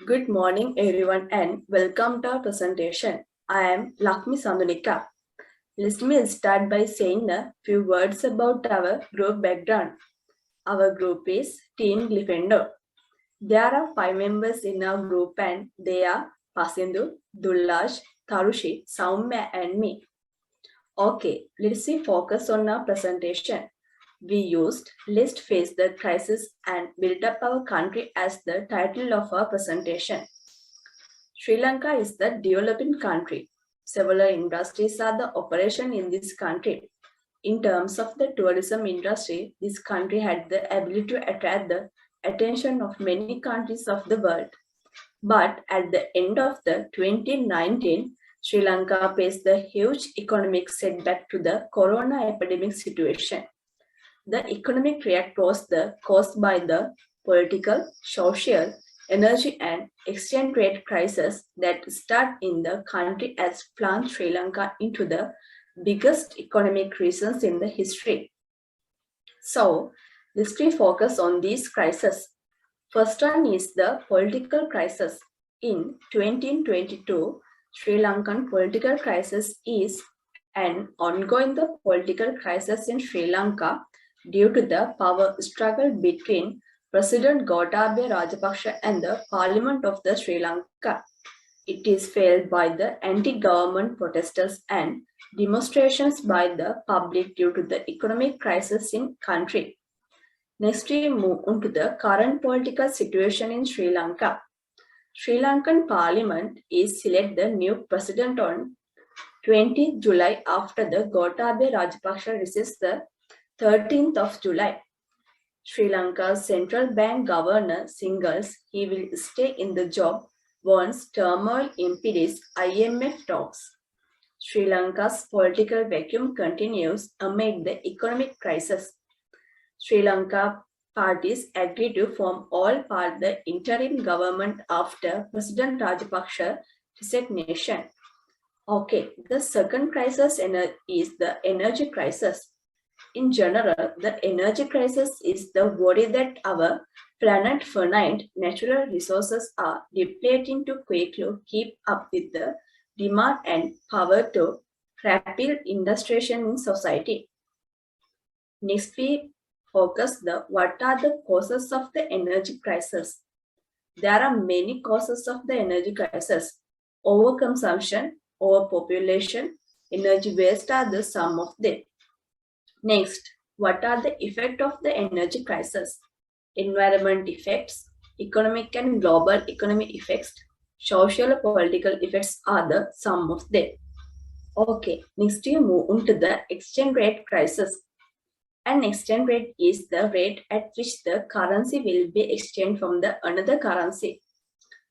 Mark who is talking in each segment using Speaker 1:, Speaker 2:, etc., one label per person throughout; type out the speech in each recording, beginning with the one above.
Speaker 1: Good morning, everyone, and welcome to our presentation. I am Lakshmi Sandunika. Let me start by saying a few words about our group background. Our group is Team Gryffindor. There are 5 members in our group, and they are Pasindu, Dullaj, Tarushi, Saumya, and me. Okay, let's see focus on our presentation. We used Let's Face the Crisis and Build Up Our Country as the title of our presentation. Sri Lanka is the developing country. Several industries are the operation in this country. In terms of the tourism industry, this country had the ability to attract the attention of many countries of the world. But at the end of the 2019, Sri Lanka faced the huge economic setback to the corona epidemic situation. The economic react was caused by the political, social, energy and exchange rate crisis that started in the country as plunged Sri Lanka into the biggest economic recession in the history. So, let's focus on these crises. First one is the political crisis. In 2022, Sri Lankan political crisis is an ongoing political crisis in Sri Lanka due to the power struggle between President Gotabaya Rajapaksa and the Parliament of the Sri Lanka. It is fueled by the anti-government protesters and demonstrations by the public due to the economic crisis in country. Next, we move on to the current political situation in Sri Lanka. Sri Lankan Parliament is select the new president on 20 July after the Gotabaya Rajapaksa receives the 13th of July. Sri Lanka's central bank governor signals he will stay in the job once turmoil impedes IMF talks. Sri Lanka's political vacuum continues amid the economic crisis. Sri Lanka parties agreed to form all part the interim government after President Rajapaksa resignation. Okay, the second crisis is the energy crisis. In general, the energy crisis is the worry that our planet's finite natural resources are depleting too quickly to keep up with the demand and power to rapid industrialization in society. Next, we focus the what are the causes of the energy crisis. There are many causes of the energy crisis. Overconsumption, overpopulation, energy waste are the sum of them. Next, what are the effects of the energy crisis? Environment effects, economic and global economic effects, social and political effects are the sum of them. Okay, next we move on to the exchange rate crisis. An exchange rate is the rate at which the currency will be exchanged from the another currency.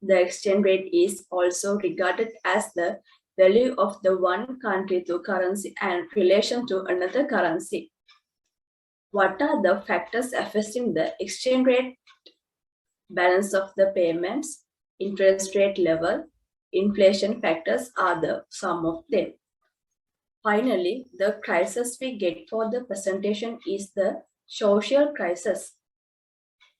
Speaker 1: The exchange rate is also regarded as the value of the one country to currency and relation to another currency. What are the factors affecting the exchange rate? Balance of the payments, interest rate level, inflation factors are the sum of them. Finally, the crisis we get for the presentation is the social crisis.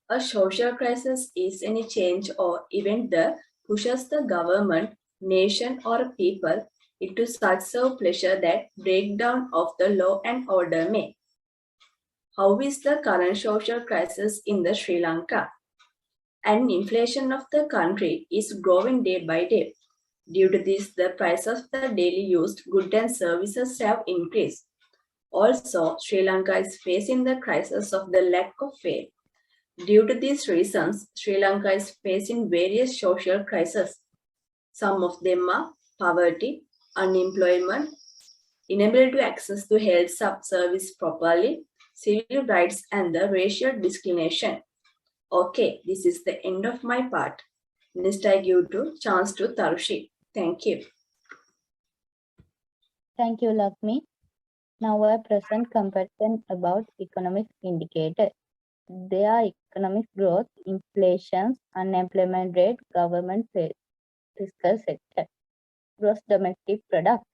Speaker 1: A social crisis is any change or event that pushes the government, nation, or people into such a pleasure that breakdown of the law and order may. How is the current social crisis in the Sri Lanka? And inflation of the country is growing day by day. Due to this, the price of the daily used goods and services have increased. Also, Sri Lanka is facing the crisis of the lack of faith. Due to these reasons, Sri Lanka is facing various social crises. Some of them are poverty, unemployment, inability to access to health service properly, civil rights, and the racial discrimination. Okay, this is the end of my part. Next, I give chance to Tarushi. Thank you.
Speaker 2: Thank you, Lakshmi. Now I present comparison about economic indicators. They are economic growth, inflation, unemployment rate, government fiscal sector. Gross domestic product.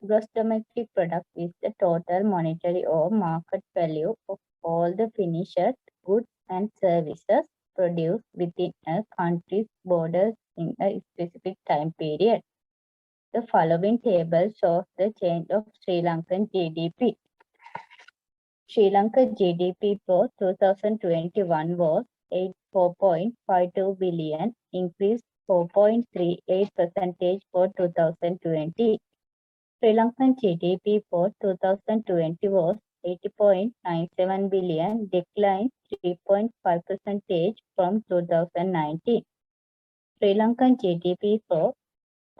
Speaker 2: Gross domestic product is the total monetary or market value of all the finished goods and services produced within a country's borders in a specific time period. The following table shows the change of Sri Lankan GDP. Sri Lanka GDP for 2021 was 84.52 billion, increased 4.38% for 2020. Sri Lankan GDP for 2020 was 80.97 billion, declined 3.5% from 2019. Sri Lankan GDP for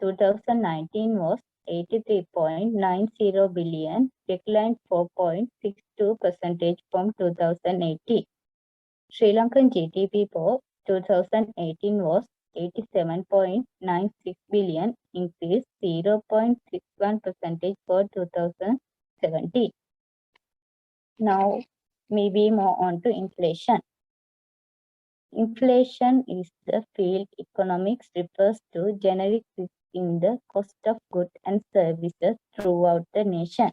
Speaker 2: 2019 was 83.90 billion, declined 4.62% from 2018. Sri Lankan GDP for 2018 was 87.96 billion, increased 0.61% for 2017. Now, maybe more on to inflation. Inflation is the field economics refers to generic shift in the cost of goods and services throughout the nation.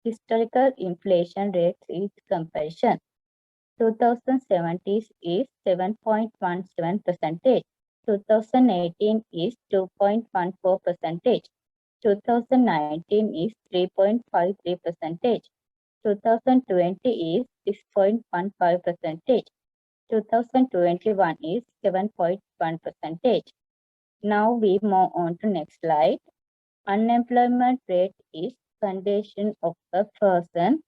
Speaker 2: Historical inflation rates is comparison. 2017 is 7.17%. 2018 is 2.14%. 2019 is 3.53%. 2020 is 6.15%. 2021 is 7.1%. Now we move on to next slide. Unemployment rate is condition of a person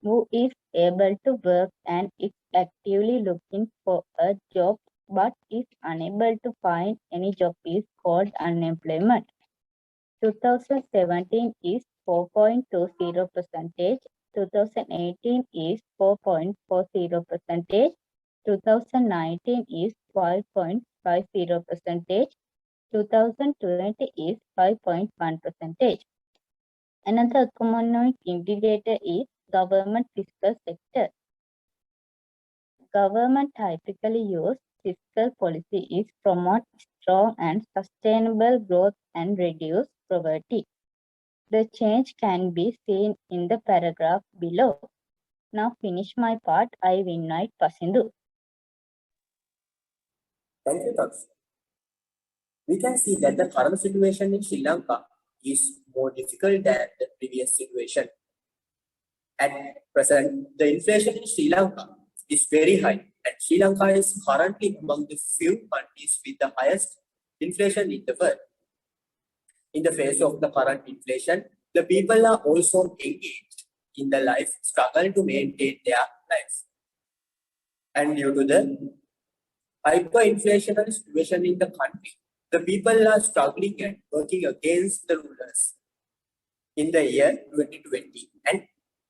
Speaker 2: who is able to work and is actively looking for a job but is unable to find any job is called unemployment. 2017 is 4.20%. 2018 is 4.40%. 2019 is 5.50%. 2020 is 5.1%. Another economic indicator is government fiscal sector. Government typically use fiscal policy is promote strong and sustainable growth and reduce poverty. The change can be seen in the paragraph below. Now finish my part. I will invite Pasindu.
Speaker 3: Thank you, Taks. We can see that the current situation in Sri Lanka is more difficult than the previous situation. At present, the inflation in Sri Lanka is very high, and Sri Lanka is currently among the few countries with the highest inflation in the world. In the face of the current inflation, the people are also engaged in the life struggle to maintain their lives. And due to the hyperinflationary situation in the country, the people are struggling and working against the rulers. In the year 2020, an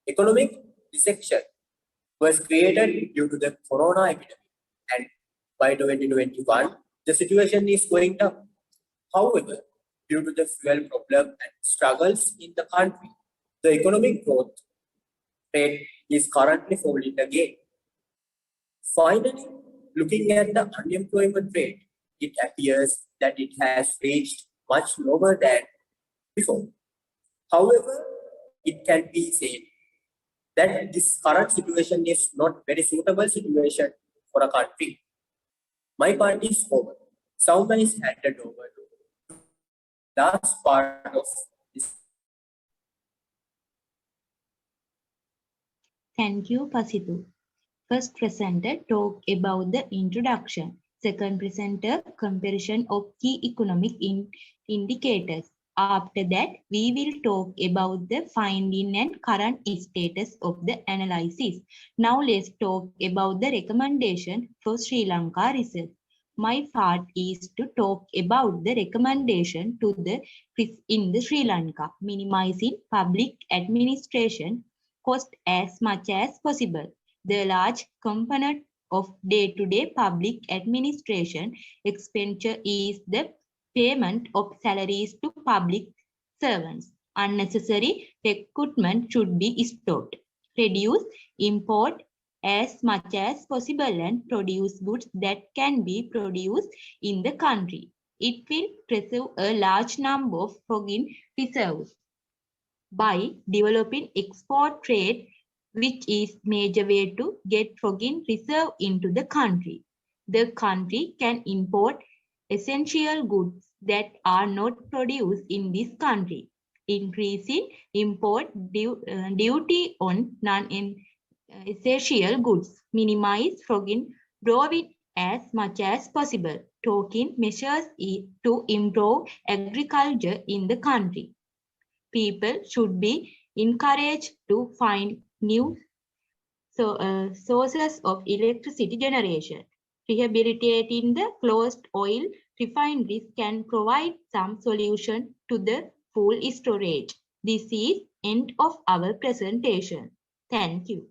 Speaker 3: economic recession was created due to the corona epidemic, and by 2021, the situation is going down. However, due to the fuel problem and struggles in the country, the economic growth rate is currently falling again. Finally, looking at the unemployment rate, it appears that it has reached much lower than before. However, it can be said that this current situation is not very suitable situation for a country. My part is over. Someone is handed over to last part of this.
Speaker 4: Thank you, Pasitu. First presenter talk about the introduction. Second presenter comparison of key economic indicators. After that, we will talk about the finding and current status of the analysis. Now let's talk about the recommendation for Sri Lanka research. My part is to talk about the recommendation to the in the Sri Lanka, minimizing public administration cost as much as possible. The large component of day-to-day public administration expenditure is the payment of salaries to public servants. Unnecessary recruitment should be stopped. Reduce import as much as possible and produce goods that can be produced in the country. It will preserve a large number of foreign reserves. By developing export trade, which is major way to get foreign reserve into the country. The country can import essential goods that are not produced in this country, increasing import duty on non-essential goods, minimize foreign borrowing as much as possible, taking measures to improve agriculture in the country. People should be encouraged to find new sources of electricity generation. Rehabilitating the closed oil refineries can provide some solution to the full storage. This is end of our presentation. Thank you.